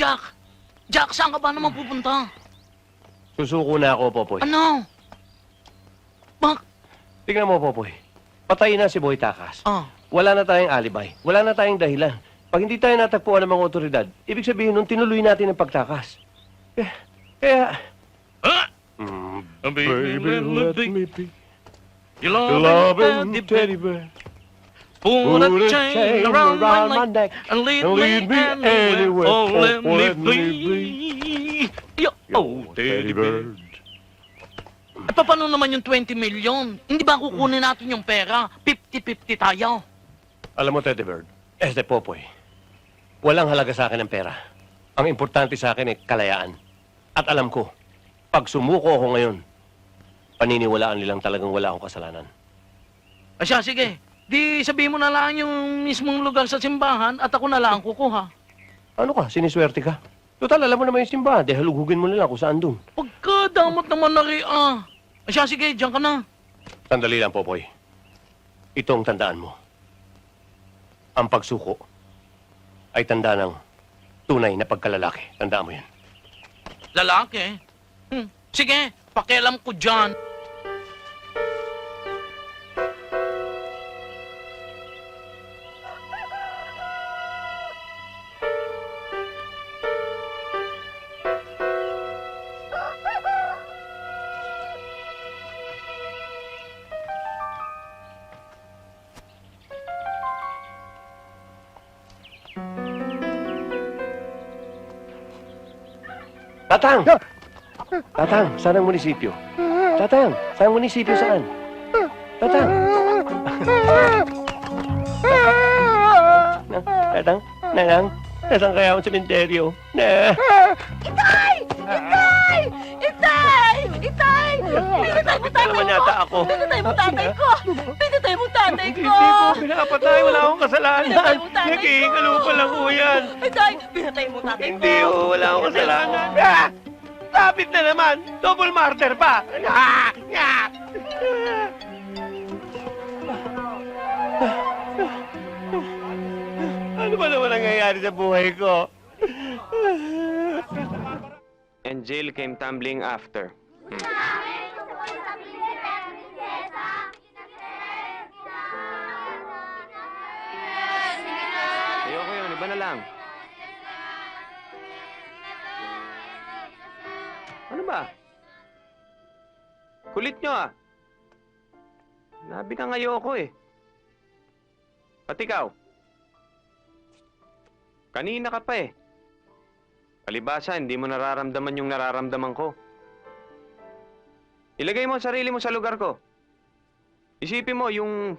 Jack! Jack, saan ka ba naman pupunta? Susuko na ako, Popoy. Ano? Tingnan mo, Popoy. Patay na si Boy Takas. Ah. Wala na tayong alibay. Wala na tayong dahilan. Pag hindi tayo natagpuan ng mga otoridad, ibig sabihin nun, tinuloy natin ang pagtakas. Kaya... Baby, let me be your Loving loving teddy bear. Put a chain around my neck and lead me anywhere. Oh, let me be. Oh, teddy bear. Eh, paano naman yung 20 million? Hindi ba kukunin natin yung pera? 50-50 tayo. Alam mo, Teddy Bird, Popoy, walang halaga sa akin ang pera. Ang importante sa akin ay kalayaan. At alam ko, pag sumuko ako ngayon, paniniwalaan nilang talagang wala akong kasalanan. Asya, sige. Di sabihin mo na lang yung mismong lugar sa simbahan at ako na lang kukuha. Ano ka? Siniswerte ka? Total, alam mo naman yung simbahan. Dahil halugugin mo nila kung saan dun. Pagkadamot naman na rin, Asya, sige, diyan ka na. Sandali lang, Popoy. Ito ang tandaan mo. Ang pagsuko ay tanda ng tunay na pagkalalaki. Tandaan mo yan. Lalaki? Sige, pakialam ko dyan. Tatang! Tatang, saan ang munisipyo? Tatang, saan ang munisipyo saan? Tatang! Tatang, nanang, nasaan kaya ang sementeryo? Itay! Itay! Itay! Itay! Pinatay mo tatay naman ko! yata ako. Pinatay mo tatay ko! Pinatay mo tatay ko! Hindi ko pinapatay, wala akong kasalanan. Pinatay mo tatay ko! Nag-iingalo pa lang ho yan. Itay! Pinatay mo tatay ko! Hindi ho, wala akong kasalanan. Lapit na naman! Double murder pa! Ano ba naman nangyayari sa buhay ko? And Jill came tumbling after. Ayoko yun, iba na lang. Ano ba? Kulit nyo Nabi kang ayoko eh. At ikaw? Kanina ka pa eh. Palibasa, hindi mo nararamdaman yung nararamdaman ko. Ilagay mo ang sarili mo sa lugar ko. Isipin mo yung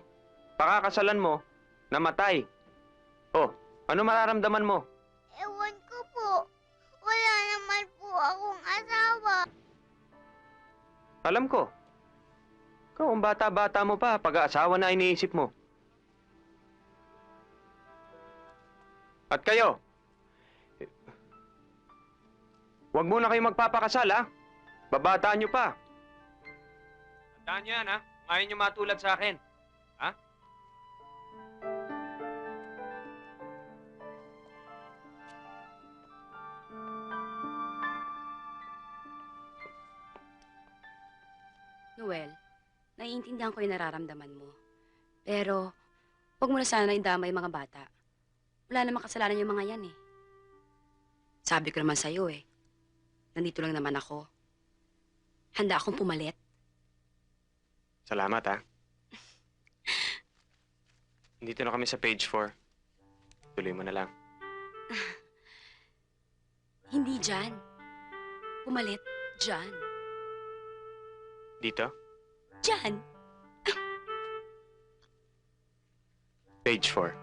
pakakasalan mo, namatay. Oh, ano mararamdaman mo? Ewan ko po. Wala naman po akong asawa. Alam ko. Ikaw, ang bata-bata mo pa, pag-aasawa na iniisip mo. At kayo, huwag muna kayo magpapakasal, ha? Babataan nyo pa. Tandaan nyo yan, ha? Ayaw nyo matulad sa akin. Ha? Noel, naiintindihan ko yung nararamdaman mo. Pero, huwag mo na sana idama yung mga bata. Wala namang kasalanan yung mga yan eh. Sabi ko naman sa'yo eh. Nandito lang naman ako. Handa akong pumalit. Salamat, ha? Dito na kami sa page 4. Tuloy mo na lang. Hindi dyan. Pumalit dyan. Dito? Dyan. Page 4.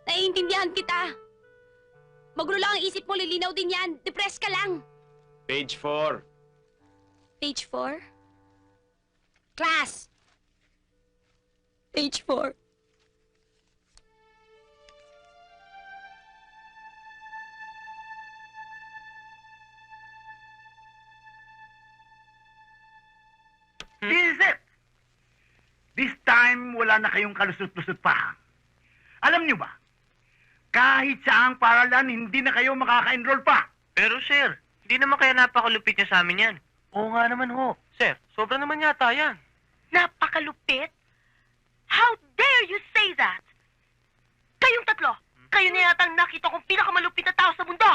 Naiintindihan kita. Magulo lang ang isip mo, lilinaw din yan. Depressed ka lang. Page 4. Page 4. Class! Page 4. Vincent! This time, wala na kayong kalusot-lusot pa. Alam niyo ba, kahit saang paralan, hindi na kayo makaka-enroll pa. Pero sir, hindi naman kaya napakalupit niya sa amin yan. Oo nga naman ho. Sir, sobra naman yata yan. Napakalupit? How dare you say that? Kayong tatlo, kayo na yata ang nakita kong pinakamalupit na tao sa mundo.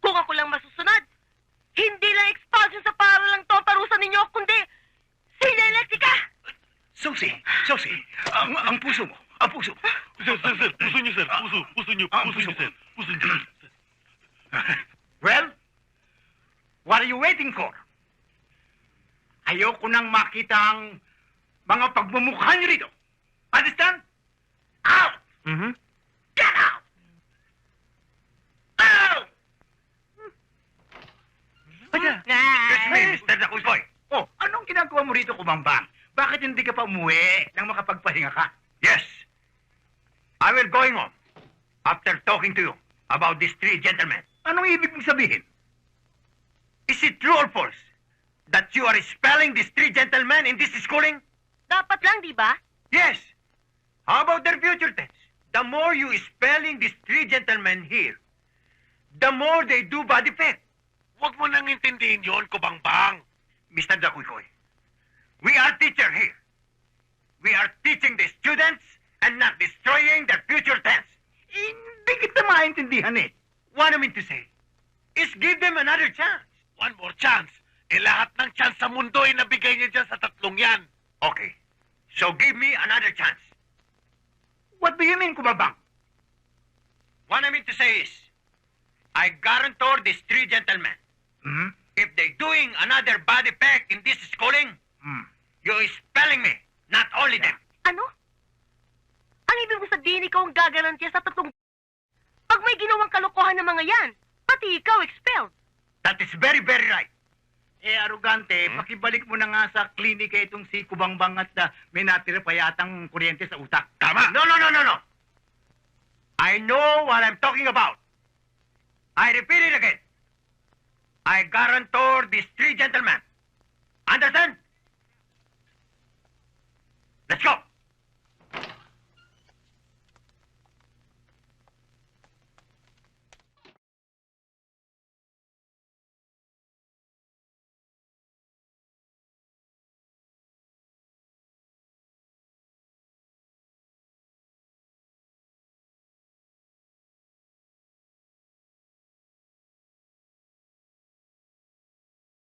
Kung ako lang masusunod, hindi lang expulsion sa paralang to ang parusa ninyo, kundi sila elektrika! Susi, ang puso mo, ang puso mo. Sir, puso niyo, sir. Puso niyo, sir. Puso niyo. Well, what are you waiting for? Ayoko nang makita ang mga pagmumukha niyo rito. Understand? Out! Mm-hmm. Get out! Out! Excuse me, Mr. Dakulboy. Oh, anong ginagawa mo rito, Kumambang? Bakit hindi ka pa umuwi nang makapagpahinga ka? Yes. I will going home after talking to you about these three gentlemen. Anong ibig mong sabihin? Is it true or false that you are expelling these three gentlemen in this schooling? Dapat lang, di ba? Yes. How about their future tense? The more you spelling these three gentlemen here, the more they do bad effect. Huwag mo nang intindihin yun, Kubangbang. Mr. Dakuikoy, we are teacher here. We are teaching the students and not destroying their future tense. Hindi kita maintindihan eh. What I mean to say is give them another chance. One more chance. Eh, lahat ng chance sa mundo ay nabigay niya dyan sa tatlong yan. Okay. So give me another chance. What do you mean, Kumabang? What I mean to say is, I guarantor these three gentlemen, if they doing another bad effect in this schooling, you spelling me, not only them. Ano? Ang ibig mo sabihin, ikaw ang gagarantiya sa tatlong... Pag may ginawang kalokohan ng mga yan, pati ikaw expelled. That is very, very right. Eh, arugante, pakibalik mo na nga sa klinika itong si Kubangbang at may natira pa yatang kuryente sa utak. Tama! No. I know what I'm talking about. I repeat it again. I guarantor these three gentlemen. Understand?